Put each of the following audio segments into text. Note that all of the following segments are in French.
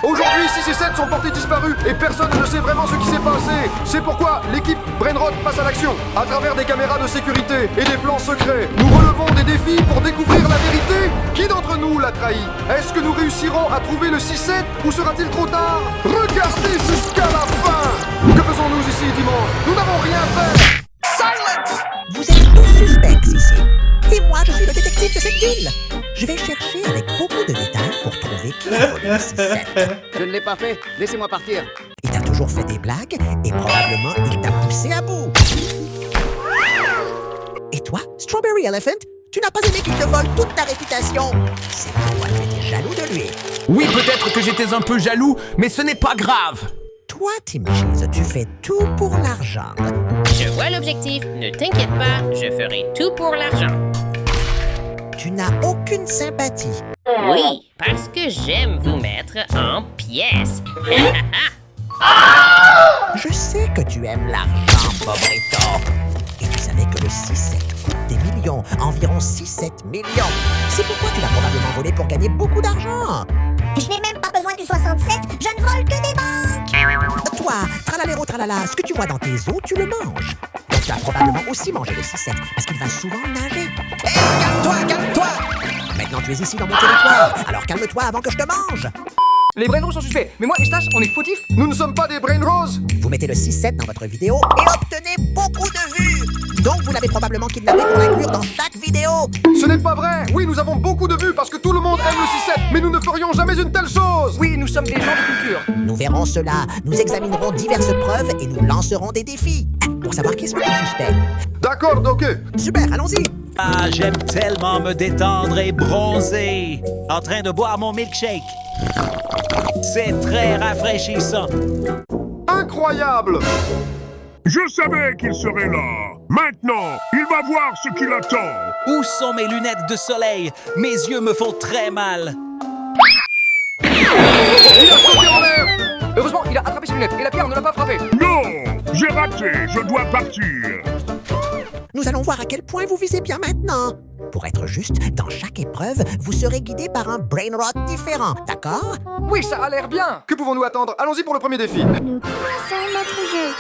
Aujourd'hui, 6 et 7 sont portés disparus et personne ne sait vraiment ce qui s'est passé. C'est pourquoi l'équipe Brainrot passe à l'action. À travers des caméras de sécurité et des plans secrets, nous relevons des défis pour découvrir la vérité. Qui d'entre nous l'a trahi? Est-ce que nous réussirons à trouver le 6-7 ou sera-t-il trop tard? Regardez jusqu'à la fin. Que faisons-nous ici dimanche? Nous n'avons rien fait. Silence! Vous êtes tous suspects ici. Et moi, je suis le détective de cette ville. Je vais chercher avec beaucoup de détails pour trouver qui a volé le 6-7. Je ne l'ai pas fait. Laissez-moi partir. Il t'a toujours fait des blagues et probablement il t'a poussé à bout. Et toi, Strawberry Elephant, tu n'as pas aimé qu'il te vole toute ta réputation. C'est pourquoi tu étais jaloux de lui. Oui, peut-être que j'étais un peu jaloux, mais ce n'est pas grave. Toi, Tim Cheese, tu fais tout pour l'argent. Je vois l'objectif. Ne t'inquiète pas, je ferai tout pour l'argent. Tu n'as aucune sympathie. Oui, parce que j'aime vous mettre en pièces. Je sais que tu aimes l'argent, Bobrito. Et tu savais que le 6-7 coûte des millions, environ 6-7 millions. C'est pourquoi tu l'as probablement volé pour gagner beaucoup d'argent. Je n'ai même pas besoin du 67, je ne vole que des banques. Toi, tralaléro tralala, ce que tu vois dans tes os, tu le manges. Donc tu as probablement aussi mangé le 6-7, parce qu'il va souvent nager. Hé, calme-toi, calme-toi! Maintenant tu es ici dans mon territoire, alors calme-toi avant que je te mange. Les Brainrot sont suspects, mais moi et Stache, on est fautifs. Nous ne sommes pas des Brainrot. Vous mettez le 6-7 dans votre vidéo et obtenez beaucoup de vues. Donc vous l'avez probablement kidnappé pour l'inclure dans chaque vidéo. Ce n'est pas vrai. Oui, nous avons beaucoup de vues parce que tout le monde aime le 6-7, mais nous ne ferions jamais une telle chose. Oui, nous sommes des gens de culture. Nous verrons cela, nous examinerons diverses preuves et nous lancerons des défis pour savoir qui est le plus suspect. D'accord, ok. Super, allons-y. Ah, j'aime tellement me détendre et bronzer en train de boire mon milkshake. C'est très rafraîchissant. Incroyable. Je savais qu'il serait là. Maintenant, il va voir ce qu'il attend. Où sont mes lunettes de soleil? Mes yeux me font très mal. Il a sauté en l'air. Heureusement, il a attrapé ses lunettes et la pierre ne l'a pas frappé. Non, j'ai raté, je dois partir. Nous allons voir à quel point vous visez bien maintenant. Pour être juste, dans chaque épreuve, vous serez guidé par un Brainrot différent, d'accord? Oui, ça a l'air bien. Que pouvons-nous attendre? Allons-y pour le premier défi. Nous commençons notre jeu.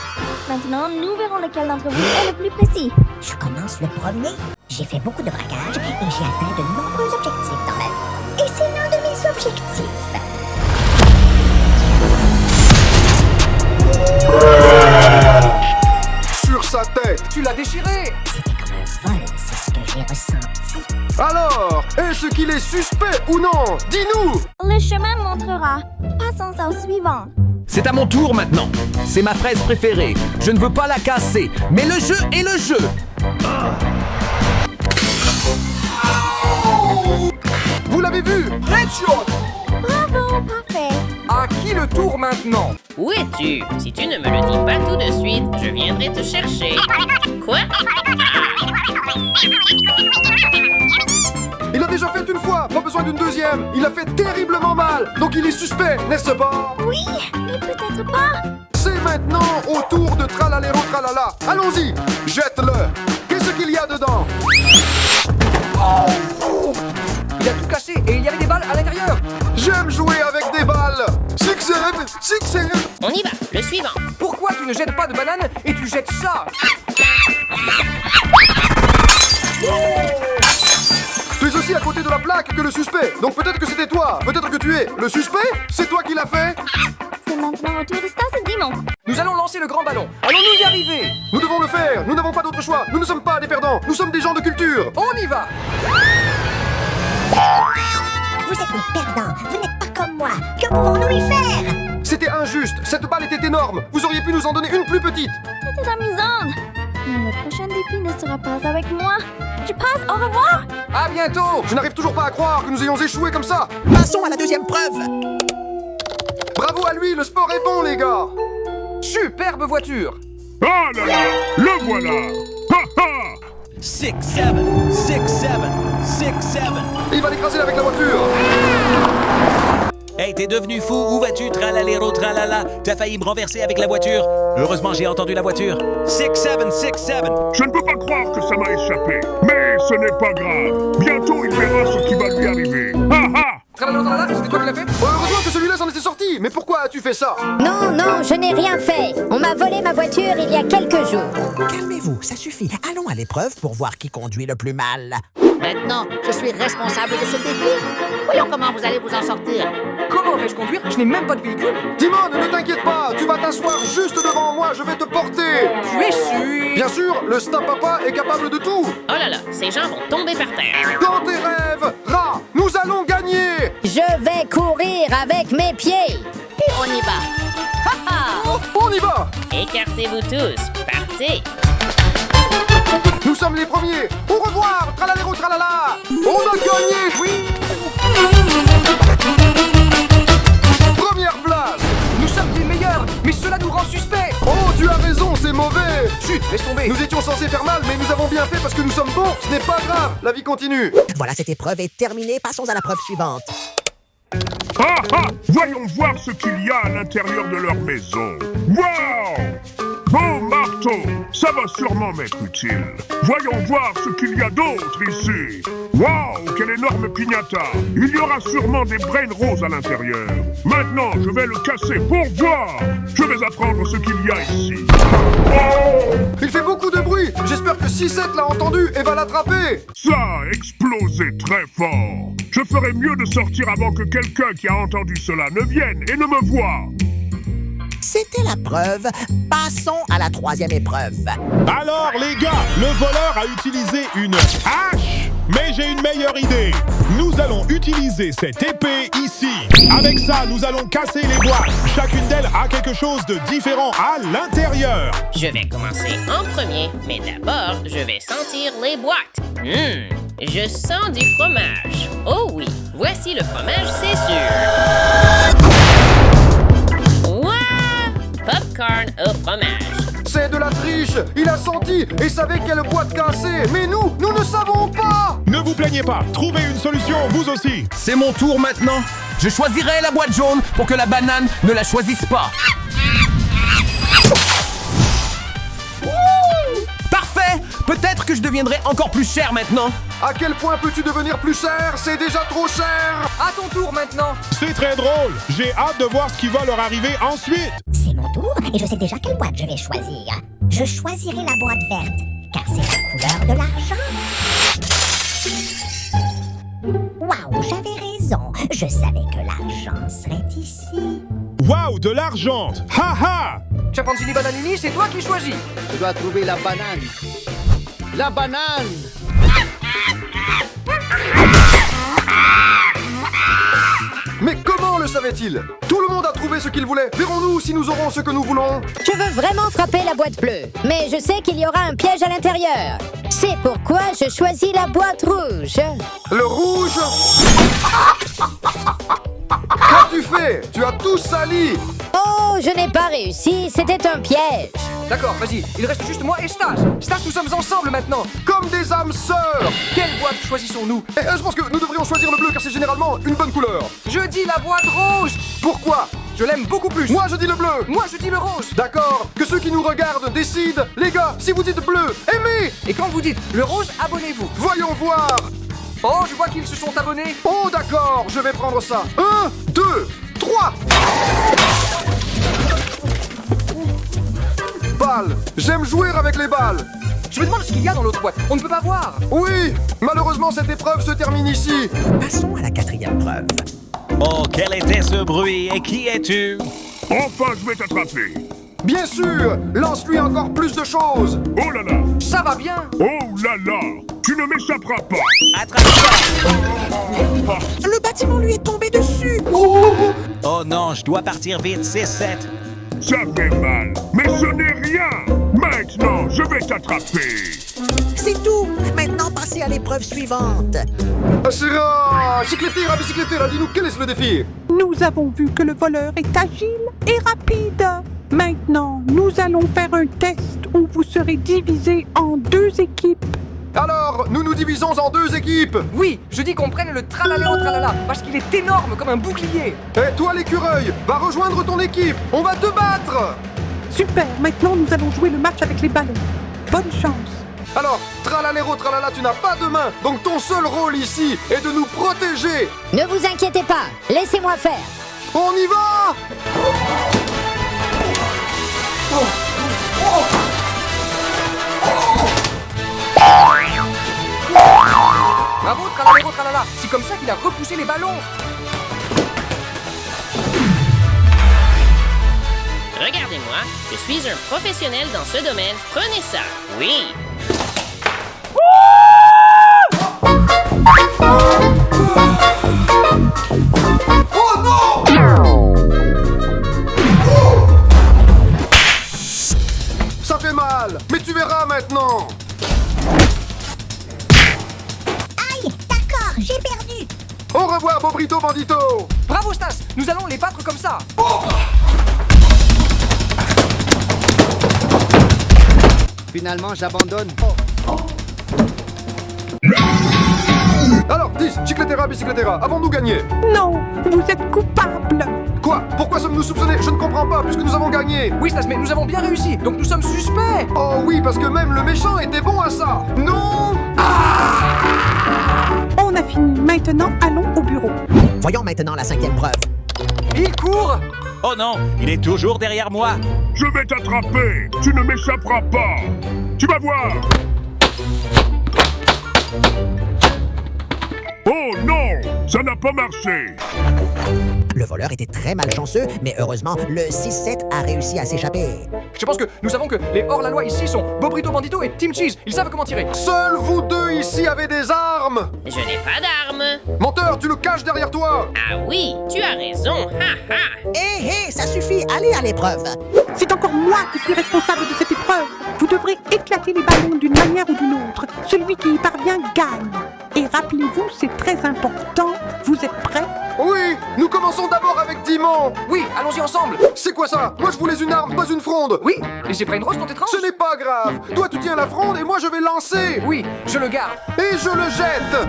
Maintenant, nous verrons lequel d'entre vous est le plus précis. Je commence le premier. J'ai fait beaucoup de braquages et j'ai atteint de nombreux objectifs dans ma vie. Et c'est l'un de mes objectifs. Sur sa tête. Tu l'as déchiré. C'était comme un vol, c'est ce que j'ai ressenti. Alors, est-ce qu'il est suspect ou non? Dis-nous. Le chemin montrera. Passons au suivant. C'est à mon tour maintenant. C'est ma fraise préférée. Je ne veux pas la casser, mais le jeu est le jeu. Vous l'avez vu? Headshot. Bravo, parfait. À qui le tour maintenant? Où es-tu? Si tu ne me le dis pas tout de suite, je viendrai te chercher. Quoi? Il a déjà fait une fois, pas besoin d'une deuxième. Il a fait terriblement mal, donc il est suspect, n'est-ce pas? Oui, mais peut-être pas. C'est maintenant au tour de Tralaléro Tralala. Allons-y, jette-le. Qu'est-ce qu'il y a dedans? Il a tout cassé et il y avait des balles à l'intérieur. J'aime jouer avec des balles. Six-seven. On y va, le suivant. Pourquoi tu ne jettes pas de banane et tu jettes ça? Tu es aussi à côté de la plaque que le suspect. Donc peut-être que c'était toi. Peut-être que tu es le suspect. C'est toi qui l'as fait. C'est maintenant au tour de Stas et Dimon. Nous allons lancer le grand ballon. Allons-nous y arriver? Nous devons le faire. Nous n'avons pas d'autre choix. Nous ne sommes pas des perdants. Nous sommes des gens de culture. On y va. Vous êtes des perdants. Vous n'êtes pas comme moi. Que pouvons-nous y faire? C'était injuste. Cette balle était énorme. Vous auriez pu nous en donner une plus petite. C'était amusant. Mais le prochain défi ne sera pas avec moi. Je passe, au revoir. À bientôt. Je n'arrive toujours pas à croire que nous ayons échoué comme ça. Passons à la deuxième preuve. Bravo à lui. Le sport est bon, les gars. Superbe voiture. Ah là là, le voilà. Ha ha. 6-7, 6-7, 6-7. Il va l'écraser avec la voiture. Hey, t'es devenu fou? Où vas-tu? Tralaléro, tralala. T'as failli me renverser avec la voiture. Heureusement, j'ai entendu la voiture. 6-7, 6-7. Je ne peux pas croire que ça m'a échappé. Mais ce n'est pas grave. Bientôt, il verra ce qui va lui arriver. Ha ha. Tralala, tralala, c'était toi qui l'as fait? Heureusement que celui-là s'en était sorti. Mais pourquoi as-tu fait ça? Non, non, je n'ai rien fait. On m'a volé ma voiture il y a quelques jours. Calmez-vous, ça suffit. Allons à l'épreuve pour voir qui conduit le plus mal. Maintenant, je suis responsable de ce défi. Voyons comment vous allez vous en sortir. Comment vais-je conduire? Je n'ai même pas de véhicule. Timon, ne t'inquiète pas. Tu vas t'asseoir juste devant moi. Je vais te porter. Tu es sûr? Bien sûr, le Snap Papa est capable de tout. Oh là là, ces gens vont tomber par terre. Dans tes rêves, Ra, nous allons gagner. Je vais courir avec mes pieds. Et on y va. Ha ha! On y va. Écartez-vous tous. Partez. Nous sommes les premiers. Au revoir, tralalero tralala. On a gagné. Oui. Première place. Nous sommes les meilleurs, mais cela nous rend suspects. Oh, tu as raison, c'est mauvais. Chut, laisse tomber. Nous étions censés faire mal, mais nous avons bien fait parce que nous sommes bons. Ce n'est pas grave, la vie continue. Voilà, cette épreuve est terminée. Passons à la preuve suivante. Ah ah! Voyons voir ce qu'il y a à l'intérieur de leur maison. Wow! Beau marteau! Ça va sûrement m'être utile. Voyons voir ce qu'il y a d'autre ici. Wow! Quelle énorme piñata! Il y aura sûrement des brain roses à l'intérieur. Maintenant, je vais le casser pour voir. Je vais apprendre ce qu'il y a ici. Oh! Il fait beaucoup de bruit. J'espère que 6-7 l'a entendu et va l'attraper. Ça a explosé très fort. Je ferais mieux de sortir avant que quelqu'un qui a entendu cela ne vienne et ne me voie. C'était la preuve. Passons à la troisième épreuve. Alors les gars, le voleur a utilisé une hache. Mais j'ai une meilleure idée. Nous allons utiliser cette épée ici. Avec ça, nous allons casser les boîtes. Chacune d'elles a quelque chose de différent à l'intérieur. Je vais commencer en premier, mais d'abord, je vais sentir les boîtes. Je sens du fromage. Oh oui, voici le fromage, c'est sûr. Wow! Popcorn au fromage. C'est de la triche. Il a senti et savait quelle boîte casser. Mais nous ne savons pas. Ne vous plaignez pas. Trouvez une solution, vous aussi. C'est mon tour maintenant. Je choisirai la boîte jaune pour que la banane ne la choisisse pas. Parfait! Peut-être que je deviendrai encore plus cher maintenant. À quel point peux-tu devenir plus cher? C'est déjà trop cher. À ton tour maintenant. C'est très drôle. J'ai hâte de voir ce qui va leur arriver ensuite. C'est mon tour et je sais déjà quelle boîte je vais choisir. Je choisirai la boîte verte, car c'est la couleur de l'argent. Waouh, j'avais raison. Je savais que l'argent serait ici. Waouh, de l'argent! Ha ha! Chimpanzini Bananini, c'est toi qui choisis. Je dois trouver la banane. La banane! Mais comment le savait-il? Tout le monde a trouvé ce qu'il voulait. Verrons-nous si nous aurons ce que nous voulons. Je veux vraiment frapper la boîte bleue, mais je sais qu'il y aura un piège à l'intérieur. C'est pourquoi je choisis la boîte rouge. Le rouge. Qu'as-tu fait? Tu as tout sali. Oh, je n'ai pas réussi, c'était un piège. D'accord, vas-y, il reste juste moi et Stas. Stas, nous sommes ensemble maintenant. Comme des âmes sœurs. Quelle boîte choisissons-nous? Je pense que nous devrions choisir le bleu car c'est généralement une bonne couleur. Je dis la boîte rouge. Pourquoi? Je l'aime beaucoup plus. Moi je dis le bleu. Moi, je dis le rose. D'accord, que ceux qui nous regardent décident. Les gars, si vous dites bleu, aimez. Et quand vous dites le rose, abonnez-vous. Voyons voir. Oh, je vois qu'ils se sont abonnés. Oh d'accord, je vais prendre ça. 1, 2, 3. Balles. J'aime jouer avec les balles. Je me demande ce qu'il y a dans l'autre boîte. On ne peut pas voir. Oui, malheureusement cette épreuve se termine ici. Passons à la quatrième preuve. Oh, quel était ce bruit et qui es-tu? Enfin, je vais t'attraper. Bien sûr, lance-lui encore plus de choses. Oh là là! Ça va bien. Oh là là! Tu ne m'échapperas pas! Attrape-toi! Le bâtiment lui est tombé dessus. Oh non, je dois partir vite, 6-7. Ça fait mal, mais ce n'est rien! Maintenant, je vais t'attraper! C'est tout. Maintenant, passez à l'épreuve suivante. Ashira, bicyclettera, dis-nous quel est le défi? Nous avons vu que le voleur est agile et rapide. Maintenant, nous allons faire un test où vous serez divisés en 2 équipes. Alors, nous nous divisons en 2 équipes. Oui, je dis qu'on prenne le tralala au tralala, parce qu'il est énorme comme un bouclier. Et toi l'écureuil, va rejoindre ton équipe. On va te battre. Super, maintenant nous allons jouer le match avec les ballons. Bonne chance. Alors, tralalero tralala, tu n'as pas de main, donc ton seul rôle ici est de nous protéger. Ne vous inquiétez pas, laissez-moi faire. On y va! Bravo, tralalero, tralala. C'est comme ça qu'il a repoussé les ballons. Regardez-moi, je suis un professionnel dans ce domaine. Prenez ça. Oui. Oh non! Ça fait mal, mais tu verras maintenant. Aïe, d'accord, j'ai perdu. Au revoir, Bobrito Bandito. Bravo, Stas. Nous allons les battre comme ça. Finalement, j'abandonne. Alors, 10, Chicletera, Bicycletera, avons-nous gagné? Non, vous êtes coupable. Quoi? Pourquoi sommes-nous soupçonnés? Je ne comprends pas, puisque nous avons gagné. Oui, Stas, mais nous avons bien réussi, donc nous sommes suspects. Oh oui, parce que même le méchant était bon à ça. Non! On a fini. Maintenant, allons au bureau. Voyons maintenant la 5e preuve. Il court. Oh non, il est toujours derrière moi. Je vais t'attraper. Tu ne m'échapperas pas. Tu vas voir. Oh non, ça n'a pas marché. Le voleur était très malchanceux, mais heureusement, le 6-7 a réussi à s'échapper. Je pense que nous savons que les hors-la-loi ici sont Bobrito Bandito et Team Cheese. Ils savent comment tirer. Seuls vous deux ici avez des armes. Je n'ai pas d'armes. Menteur, tu le caches derrière toi. Ah oui, tu as raison. Ha ha. Hé, ça suffit, allez à l'épreuve. C'est encore moi qui suis responsable de cette épreuve. Vous devrez éclater les ballons d'une manière ou d'une autre. Celui qui y parvient gagne. Et rappelez-vous, c'est très important. Vous êtes prêts? Oui, nous commençons d'abord avec Dimon. Oui, allons-y ensemble. C'est quoi ça? Moi je voulais une arme, pas une fronde. Oui, les Brain Rose sont étranges. Ce n'est pas grave. Toi tu tiens la fronde et moi je vais lancer. Oui, je le garde. Et je le jette.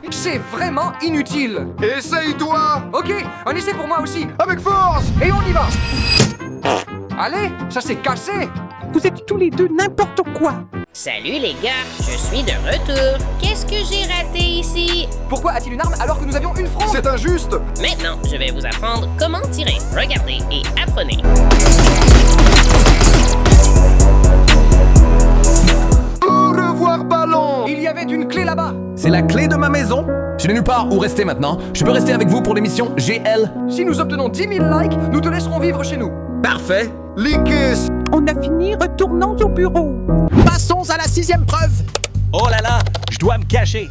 C'est vraiment inutile. Essaye-toi. Ok, un essai pour moi aussi. Avec force. Et on y va. Allez, ça s'est cassé. Vous êtes tous les deux n'importe quoi. Salut les gars, je suis de retour. Qu'est-ce que j'ai raté ici? Pourquoi a-t-il une arme alors que nous avions une fronde? C'est injuste. Maintenant, je vais vous apprendre comment tirer. Regardez et apprenez. Au revoir, ballon. Il y avait une clé là-bas. C'est la clé de ma maison. Je n'ai nulle part où rester maintenant. Je peux rester avec vous pour l'émission GL. Si nous obtenons 10 000 likes, nous te laisserons vivre chez nous. Parfait. Les caisses. On a fini, retournons au bureau. Passons à la 6e preuve. Oh là là, je dois me cacher.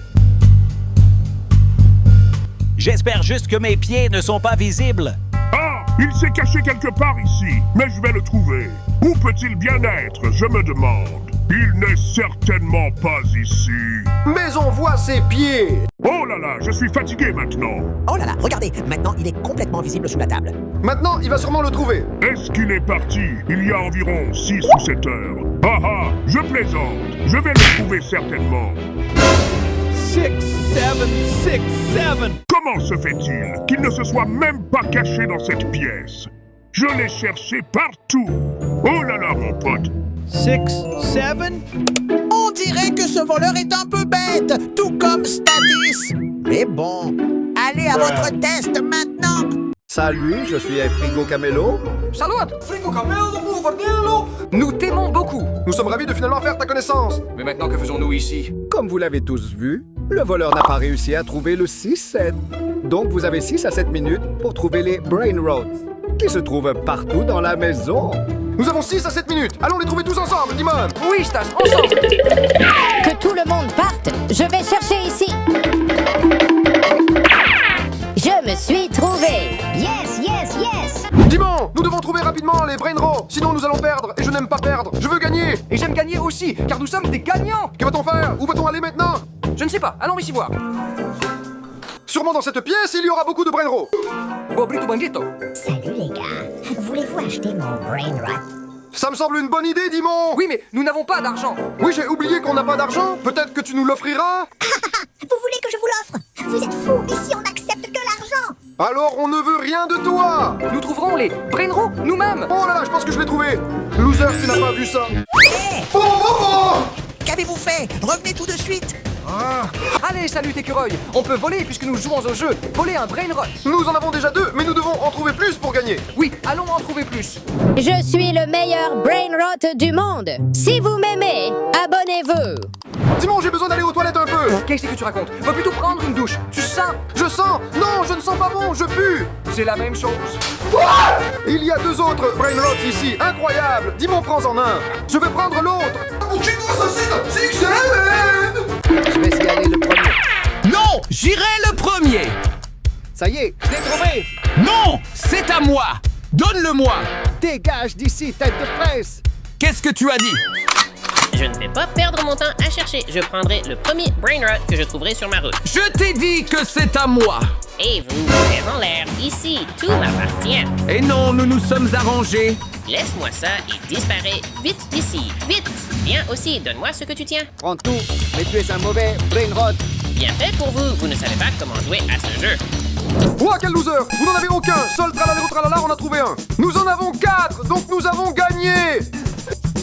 J'espère juste que mes pieds ne sont pas visibles. Ah, il s'est caché quelque part ici, mais je vais le trouver. Où peut-il bien être, je me demande. Il n'est certainement pas ici. Mais on voit ses pieds. Oh là là, je suis fatigué maintenant. Oh là là, regardez, maintenant il est complètement visible sous la table. Maintenant, il va sûrement le trouver. Est-ce qu'il est parti il y a environ 6 ou 7 heures? Ah ah, je plaisante. Je vais le trouver certainement. 6, 7, 6, 7. Comment se fait-il qu'il ne se soit même pas caché dans cette pièce? Je l'ai cherché partout. Oh là là, mon pote. 6, 7. On dirait que ce voleur est un peu bête, tout comme Statis. Mais bon, allez à votre test maintenant. Salut, je suis Frigo Camelo. Salut, Frigo Camelo. Nous t'aimons beaucoup. Nous sommes ravis de finalement faire ta connaissance. Mais maintenant, que faisons-nous ici? Comme vous l'avez tous vu, le voleur n'a pas réussi à trouver le 6-7. Donc vous avez 6 à 7 minutes pour trouver les Brain Rods, qui se trouvent partout dans la maison. Nous avons 6 à 7 minutes. Allons les trouver tous ensemble, Dimon. Oui, Stas, ensemble. Que tout le monde parte. Je vais chercher ici. Je me suis trouvé. Yes, yes, yes. Dimon, nous devons trouver rapidement les Brain Rows, sinon nous allons perdre. Et je n'aime pas perdre. Je veux gagner. Et j'aime gagner aussi, car nous sommes des gagnants. Que va-t-on faire? Où va-t-on aller maintenant? Je ne sais pas, allons ici voir. Sûrement dans cette pièce, il y aura beaucoup de Brain Rows. Bobrito Bandito. Salut les gars. Voulez-vous acheter mon Brain Rot? Ça me semble une bonne idée, Dimon. Oui, mais nous n'avons pas d'argent. Oui, j'ai oublié qu'on n'a pas d'argent. Peut-être que tu nous l'offriras. Vous voulez que je vous l'offre? Vous êtes fous, ici on n'accepte que l'argent. Alors on ne veut rien de toi. Nous trouverons les Brain Rows nous-mêmes. Oh là là, je pense que je l'ai trouvé. Loser, tu n'as pas vu ça. Hé, fait? Oh, oh, oh! Qu'avez-vous fait? Revenez tout de suite. Allez, salut écureuil. On peut voler puisque nous jouons au jeu. Voler un brain rot. Nous en avons déjà 2, mais nous devons en trouver plus pour gagner. Oui, allons en trouver plus. Je suis le meilleur brain rot du monde. Si vous m'aimez, abonnez-vous. Simon, j'ai besoin d'aller aux toilettes un peu. Qu'est-ce que tu racontes? Va plutôt prendre une douche. Tu sens? Je sens. Non, je ne sens pas bon, je pue. C'est la même chose. Quoi? Il y a 2 autres brain rots ici, incroyable. Dis-moi, prends-en un. Je vais prendre l'autre. Aucune assassine, c'est excellent. Je vais y aller le premier. Non, j'irai le premier. Ça y est, je l'ai trouvé. Non, c'est à moi. Donne-le-moi. Dégage d'ici, tête de fraise. Qu'est-ce que tu as dit? Je ne vais pas perdre mon temps à chercher. Je prendrai le premier brain rot que je trouverai sur ma route. Je t'ai dit que c'est à moi. Et vous, êtes en l'air. Ici, tout m'appartient. Et non, nous nous sommes arrangés. Laisse-moi ça et disparais vite d'ici. Vite! Viens aussi, donne-moi ce que tu tiens. Prends tout, mais tu es un mauvais brain rot. Bien fait pour vous. Vous ne savez pas comment jouer à ce jeu. Ouah, quel loser. Vous n'en avez aucun. Seul tralala tralala, on a trouvé un. Nous en avons 4, donc nous avons gagné.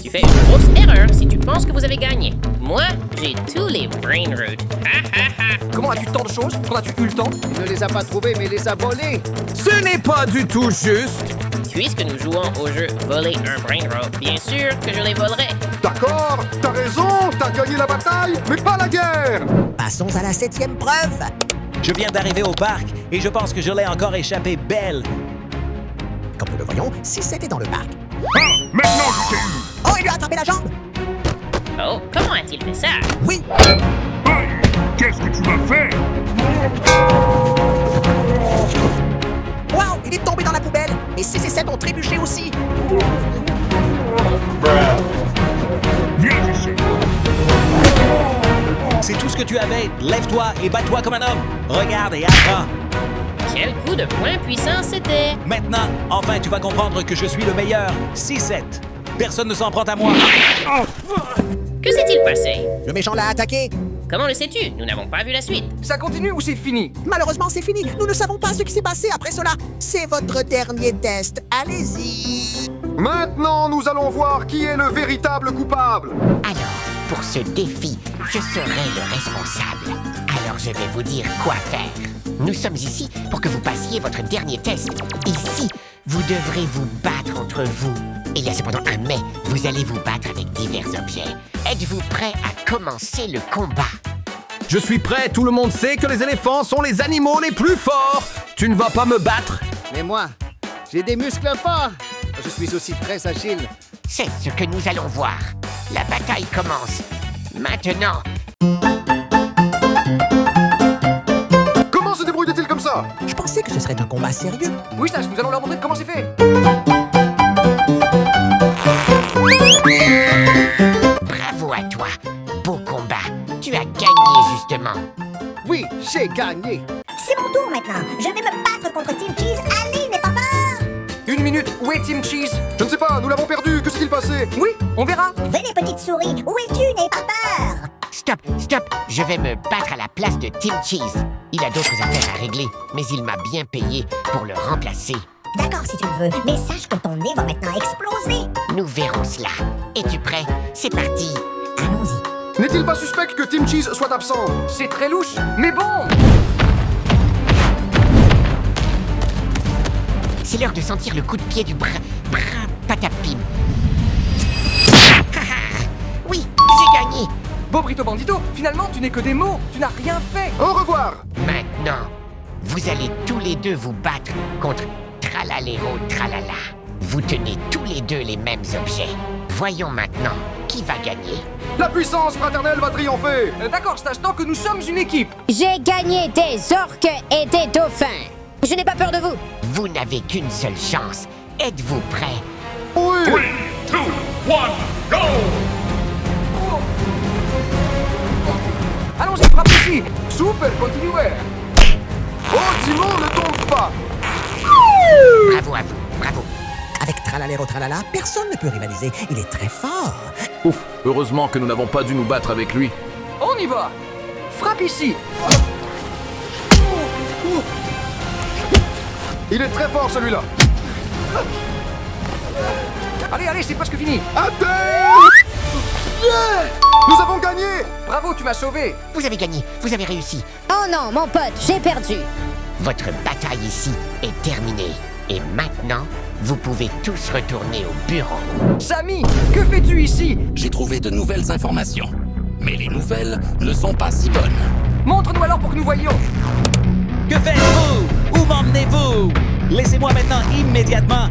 Tu fais une grosse erreur si tu penses que vous avez gagné. Moi, j'ai tous les brain roots. Ha ha ha! Comment as-tu tant de choses? Quand as-tu eu le temps? Il ne les a pas trouvés, mais les a volés. Ce n'est pas du tout juste. Puisque nous jouons au jeu Voler un brain root, bien sûr que je les volerai. D'accord, t'as raison, t'as gagné la bataille, mais pas la guerre. Passons à la 7e preuve. Je viens d'arriver au parc et je pense que je l'ai encore échappé belle. Comme nous le voyons, 6-7 est dans le parc. Ah, maintenant je t'ai eu. Oh, il lui a attrapé la jambe. Oh, comment a-t-il fait ça? Oui. Aïe, qu'est-ce que tu m'as fait? Wow, il est tombé dans la poubelle. Et 6 et 7 ont trébuché aussi. Viens ici. C'est tout ce que tu avais. Lève-toi et bats-toi comme un homme. Regarde et apprends. Quel coup de poing puissant c'était! Maintenant, enfin, tu vas comprendre que je suis le meilleur. 6-7. Personne ne s'en prend à moi. Que s'est-il passé? Le méchant l'a attaqué. Comment le sais-tu? Nous n'avons pas vu la suite. Ça continue ou c'est fini? Malheureusement, c'est fini. Nous ne savons pas ce qui s'est passé après cela. C'est votre dernier test. Allez-y. Maintenant, nous allons voir qui est le véritable coupable. Alors, pour ce défi, je serai le responsable. Alors je vais vous dire quoi faire. Nous sommes ici pour que vous passiez votre dernier test. Ici, vous devrez vous battre entre vous. Il y a cependant un mais. Vous allez vous battre avec divers objets. Êtes-vous prêt à commencer le combat? Je suis prêt, tout le monde sait que les éléphants sont les animaux les plus forts. Tu ne vas pas me battre. Mais moi, j'ai des muscles forts. Je suis aussi très agile. C'est ce que nous allons voir. La bataille commence. Maintenant. Comment se débrouille-t-il comme ça? Je pensais que ce serait un combat sérieux. Oui, Sage, nous allons leur montrer comment c'est fait. Bravo à toi. Beau combat. Tu as gagné, justement. Oui, j'ai gagné. C'est mon tour maintenant. Je vais me battre contre Team Cheese. Allez, n'aie pas peur. 1 minute, où est Team Cheese? Je ne sais pas, nous l'avons perdu, que s'est-il passé? Oui, on verra. Venez, petite souris. Où es-tu? N'aie pas peur. Stop, stop. Je vais me battre à la place de Team Cheese. Il a d'autres affaires à régler, mais il m'a bien payé pour le remplacer. D'accord si tu le veux, mais sache que ton nez va maintenant exploser. Nous verrons cela. Es-tu prêt? C'est parti. Allons-y. N'est-il pas suspect que Team Cheese soit absent? C'est très louche, mais bon. C'est l'heure de sentir le coup de pied du bras patapim. Oui, j'ai gagné. Bobrito Bandito, finalement, tu n'es que des mots. Tu n'as rien fait. Au revoir. Maintenant, vous allez tous les deux vous battre contre Tralalero Tralala. Vous tenez tous les deux les mêmes objets. Voyons maintenant qui va gagner. La puissance fraternelle va triompher. D'accord, Stage, tant que nous sommes une équipe. J'ai gagné des orques et des dauphins. Je n'ai pas peur de vous. Vous n'avez qu'une seule chance. Êtes-vous prêts? Oui. 3, 2, 1, go! Allons-y, frappe ici. Super, continuez. Oh, Timon, ne tombe pas. Bravo à vous, bravo. Avec Tralalero Tralala, personne ne peut rivaliser. Il est très fort. Ouf, heureusement que nous n'avons pas dû nous battre avec lui. On y va. Frappe ici. Il est très fort celui-là. Allez, allez, c'est presque fini. À terre. Nous avons gagné! Bravo, tu m'as sauvé. Vous avez gagné, vous avez réussi. Oh non, mon pote, j'ai perdu. Votre bataille ici est terminée. Et maintenant, vous pouvez tous retourner au bureau. Sammy, que fais-tu ici? J'ai trouvé de nouvelles informations. Mais les nouvelles ne sont pas si bonnes. Montre-nous alors pour que nous voyions. Que faites-vous? Où m'emmenez-vous? Laissez-moi maintenant immédiatement.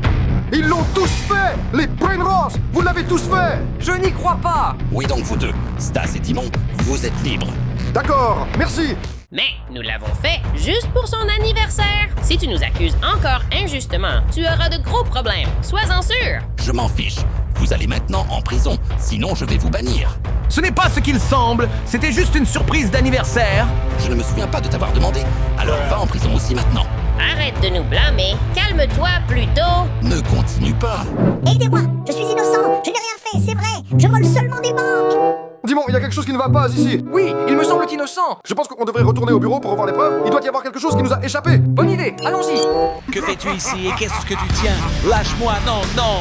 Ils l'ont tous fait! Les Brainrots! Vous l'avez tous fait! Je n'y crois pas. Oui donc vous deux, Stas et Timon, vous êtes libres. D'accord, merci! Mais nous l'avons fait juste pour son anniversaire. Si tu nous accuses encore injustement, tu auras de gros problèmes. Sois-en sûr. Je m'en fiche. Vous allez maintenant en prison, sinon je vais vous bannir. Ce n'est pas ce qu'il semble, c'était juste une surprise d'anniversaire. Je ne me souviens pas de t'avoir demandé, alors va en prison aussi maintenant. Arrête de nous blâmer. Calme-toi plutôt. Ne continue pas. Aidez-moi, je suis innocent, je n'ai rien fait, c'est vrai, je vole seulement des banques. Dis-moi, il y a quelque chose qui ne va pas ici. Oui, il me semble innocent. Je pense qu'on devrait retourner au bureau pour revoir les preuves. Il doit y avoir quelque chose qui nous a échappé. Bonne idée, allons-y. Que fais-tu ici et qu'est-ce que tu tiens? Lâche-moi, non, non.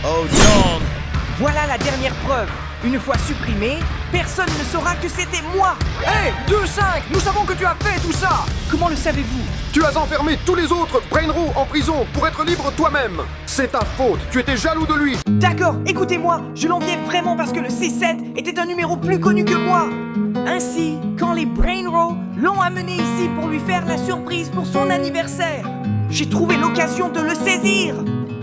Oh non. Voilà la dernière preuve. Une fois supprimée, personne ne saura que c'était moi. Hé, 2-5, nous savons que tu as fait tout ça. Comment le savez-vous? Tu as enfermé tous les autres Brainrots en prison pour être libre toi-même. C'est ta faute, tu étais jaloux de lui. D'accord, écoutez-moi, je l'enviais vraiment parce que le 6-7 était un numéro plus connu que moi. Ainsi, quand les Brainrots l'ont amené ici pour lui faire la surprise pour son anniversaire, j'ai trouvé l'occasion de le saisir.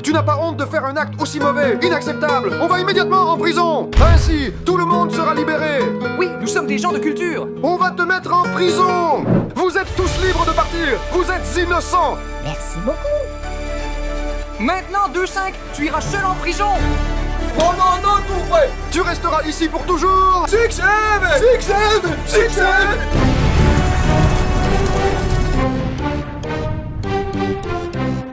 Tu n'as pas honte de faire un acte aussi mauvais, inacceptable. On va immédiatement en prison. Ainsi, tout le monde sera libéré. Oui, nous sommes des gens de culture. On va te mettre en prison. Vous êtes tous libres de partir. Vous êtes innocents. Merci beaucoup. Maintenant, 2-5, tu iras seul en prison. Oh non, non, mon frère. Tu resteras ici pour toujours. 6-7 6-7 6-7